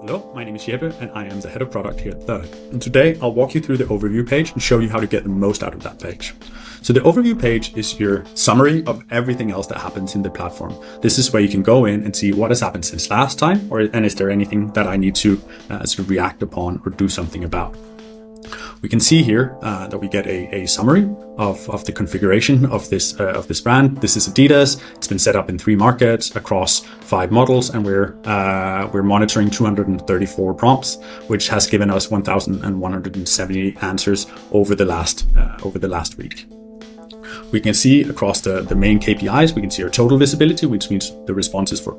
Hello, my name is Jeppe and I am the head of product here at Third. And today I'll walk you through the overview page and show you how to get the most out of that page. So the overview page is your summary of everything else that happens in the platform. This is where you can go in and see what has happened since last time, and is there anything that I need to sort of react upon or do something about. We can see here that we get a summary of the configuration of this brand. This is Adidas. It's been set up in 3 markets across 5 models, and we're monitoring 234 prompts, which has given us 1,170 answers over the last week. We can see across the main KPIs. We can see our total visibility, which means the responses for,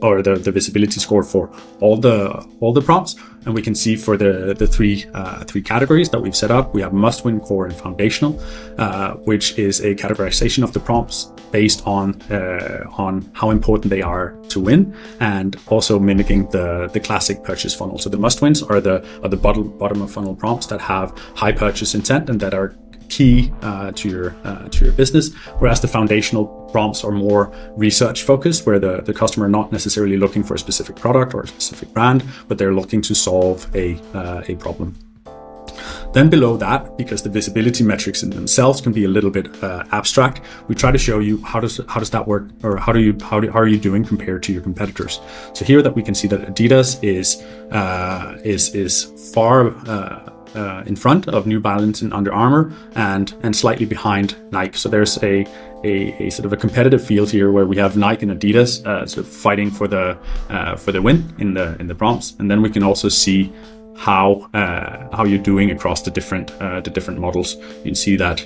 or the visibility score for all the prompts. And we can see for the three categories that we've set up, we have must win, core, and foundational, which is a categorization of the prompts based on how important they are to win, and also mimicking the classic purchase funnel. So the must wins are the bottom of funnel prompts that have high purchase intent and that are key to your business, whereas the foundational prompts are more research focused, where the customer are not necessarily looking for a specific product or a specific brand, but they're looking to solve a problem. Then below that, because the visibility metrics in themselves can be a little bit abstract, we try to show you how does that work, or how are you doing compared to your competitors. So here that we can see that Adidas is far in front of New Balance and Under Armour, and slightly behind Nike. So there's a sort of a competitive field here where we have Nike and Adidas sort of fighting for the win in the prompts. And then we can also see how you're doing across the different models. You can see that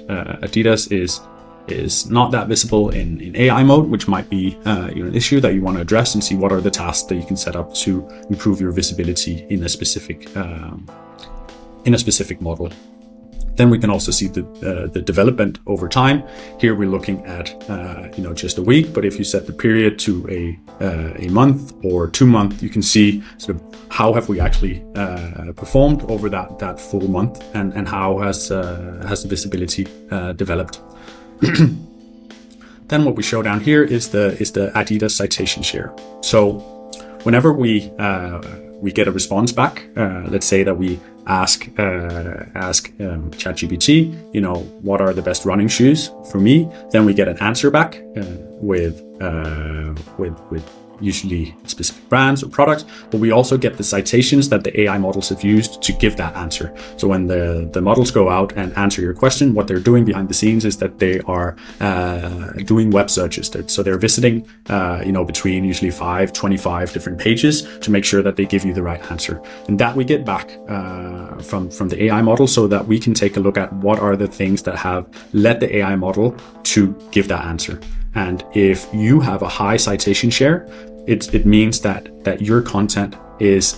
Adidas is not that visible in AI mode, which might be an issue that you want to address, and see what are the tasks that you can set up to improve your visibility in a specific model. Then we can also see the development over time. Here we're looking at just a week, but if you set the period to a month or 2 month, you can see sort of how have we actually performed over that full month, and how has the visibility developed. Then what we show down here is the Adidas citation share. So whenever we get a response back, let's say that we ask ChatGPT, what are the best running shoes for me? Then we get an answer back with usually specific brands or products, but we also get the citations that the AI models have used to give that answer. So when the models go out and answer your question, what they're doing behind the scenes is that they are doing web searches. So they're visiting, between usually 25 different pages to make sure that they give you the right answer. And that we get back from the AI model, so that we can take a look at what are the things that have led the AI model to give that answer. And if you have a high citation share, it means that your content is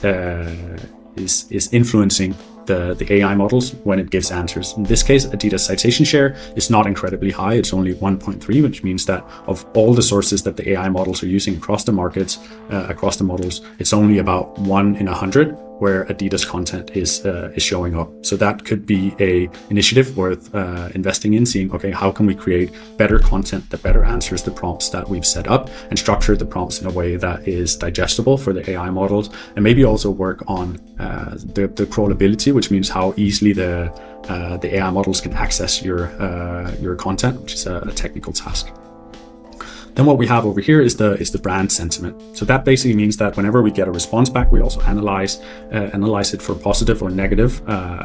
influencing the AI models when it gives answers. In this case, Adidas citation share is not incredibly high. It's only 1.3, which means that of all the sources that the AI models are using across the markets, across the models, it's only about 1 in 100 where Adidas content is showing up. So that could be a initiative worth investing in, seeing, okay, how can we create better content that better answers the prompts that we've set up, and structure the prompts in a way that is digestible for the AI models, and maybe also work on the crawlability, which means how easily the AI models can access your content, which is a technical task. Then what we have over here is the brand sentiment. So that basically means that whenever we get a response back, we also analyze it for positive or negative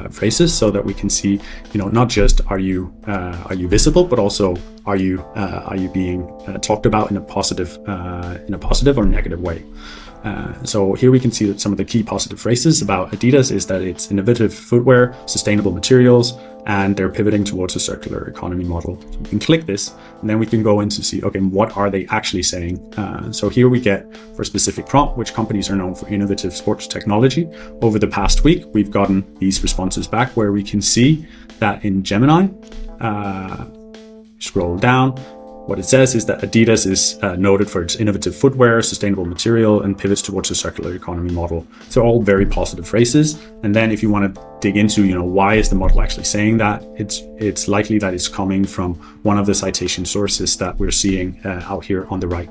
phrases, so that we can see, not just are you visible, but also are you being talked about in a positive or negative way. So here we can see that some of the key positive phrases about Adidas is that it's innovative footwear, sustainable materials, and they're pivoting towards a circular economy model. So we can click this, and then we can go in to see, okay, what are they actually saying? So here we get, for a specific prompt, which companies are known for innovative sports technology. Over the past week, we've gotten these responses back, where we can see that in Gemini, scroll down, what it says is that Adidas is noted for its innovative footwear, sustainable material, and pivots towards a circular economy model. So all very positive phrases. And then if you want to dig into, why is the model actually saying that, it's likely that it's coming from one of the citation sources that we're seeing out here on the right.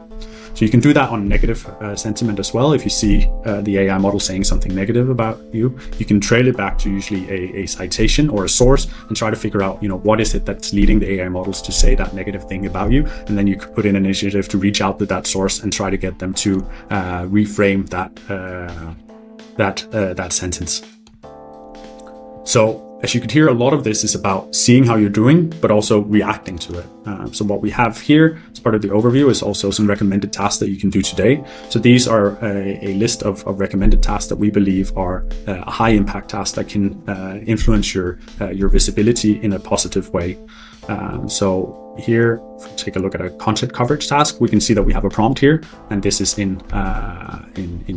So you can do that on negative sentiment as well. If you see the AI model saying something negative about you, you can trail it back to usually a citation or a source and try to figure out, what is it that's leading the AI models to say that negative thing about you. And then you could put in an initiative to reach out to that source and try to get them to reframe that sentence. So as you could hear, a lot of this is about seeing how you're doing, but also reacting to it. So what we have here as part of the overview is also some recommended tasks that you can do today. So these are a list of recommended tasks that we believe are a high impact tasks that can influence your visibility in a positive way. So here, if we take a look at a content coverage task, we can see that we have a prompt here, and this is in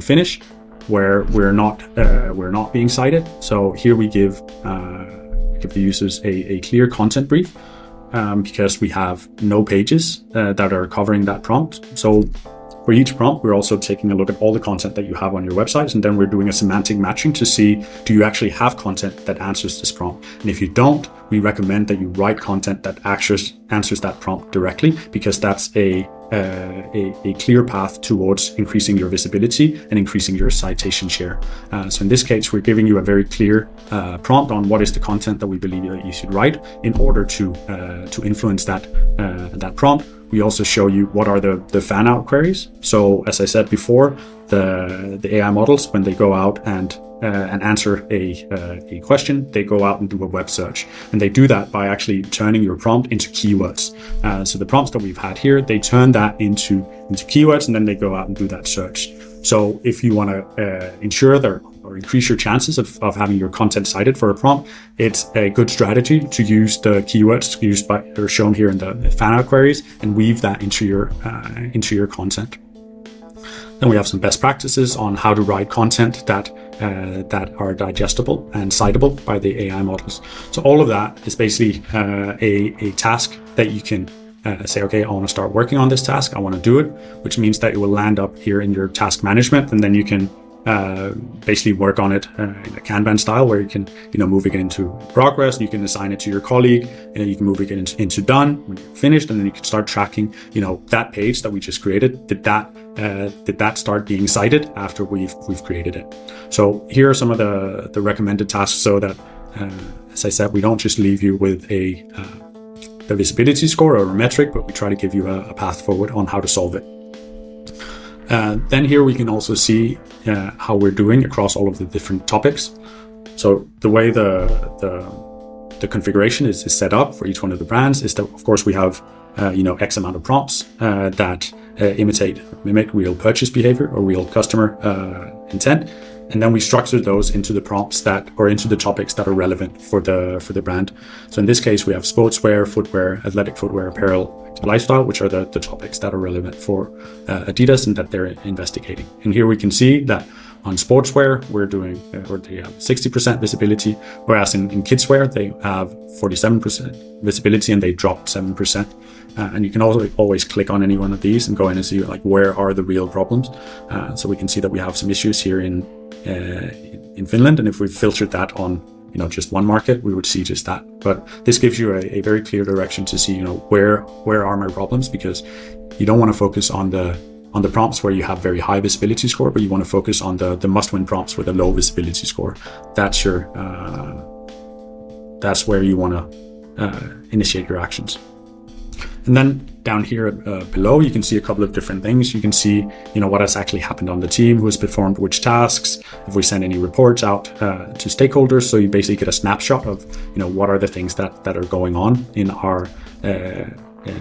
Finnish, where we're not being cited. So here we give the users a clear content brief, because we have no pages that are covering that prompt. So for each prompt, we're also taking a look at all the content that you have on your websites, and then we're doing a semantic matching to see, do you actually have content that answers this prompt? And if you don't, we recommend that you write content that answers that prompt directly, because that's a clear path towards increasing your visibility and increasing your citation share. So in this case, we're giving you a very clear prompt on what is the content that we believe that you should write in order to influence that prompt. We also show you what are the fan out queries. So as I said before, the AI models, when they go out and answer a question, they go out and do a web search, and they do that by actually turning your prompt into keywords. So the prompts that we've had here, they turn that into keywords, and then they go out and do that search. So if you want to ensure that or increase your chances of having your content cited for a prompt, it's a good strategy to use the keywords used by or shown here in the fan out queries and weave that into your content. Then we have some best practices on how to write content that are digestible and citable by the AI models. So all of that is basically a task that you can say, okay, I want to start working on this task. I want to do it, which means that it will land up here in your task management, and then you can basically work on it in a Kanban style, where you can move it into progress. You can assign it to your colleague, and you can move it into done when you're finished, and then you can start tracking that page that we just created. Did that start being cited after we've created it? So here are some of the recommended tasks, so that as I said, we don't just leave you with a visibility score or a metric, but we try to give you a path forward on how to solve it. Then here we can also see how we're doing across all of the different topics. So the way the configuration is set up for each one of the brands is that, of course, we have X amount of prompts that mimic real purchase behavior or real customer intent, and then we structure those into the prompts into the topics that are relevant for the brand. So in this case, we have sportswear, footwear, athletic footwear, apparel, lifestyle, which are the topics that are relevant for Adidas and that they're investigating. And here we can see that on sportswear, we're doing, they have 60% visibility, whereas in kidswear, they have 47% visibility and they drop 7%. And you can also always click on any one of these and go in and see where are the real problems. So we can see that we have some issues here in Finland, and if we filtered that on just one market, we would see just that. But this gives you a very clear direction to see where are my problems, because you don't want to focus on the prompts where you have very high visibility score, but you want to focus on the must-win prompts with a low visibility score. That's where you want to initiate your actions. And then down here below, you can see a couple of different things. You can see, what has actually happened on the team, who has performed which tasks, if we send any reports out to stakeholders. So you basically get a snapshot of, what are the things that are going on in our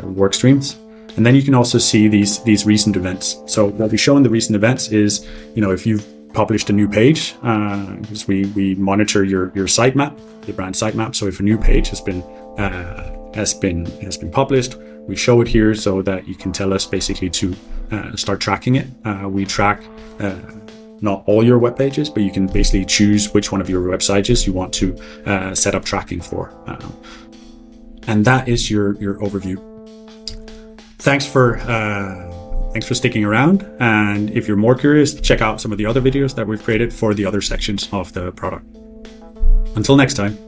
work streams. And then you can also see these recent events. So what we show in the recent events is, if you've published a new page, because we monitor your sitemap, the brand sitemap. So if a new page has been published, we show it here so that you can tell us basically to start tracking it. We track not all your web pages, but you can basically choose which one of your websites you want to set up tracking for. And that is your overview. Thanks for sticking around. And if you're more curious, check out some of the other videos that we've created for the other sections of the product. Until next time.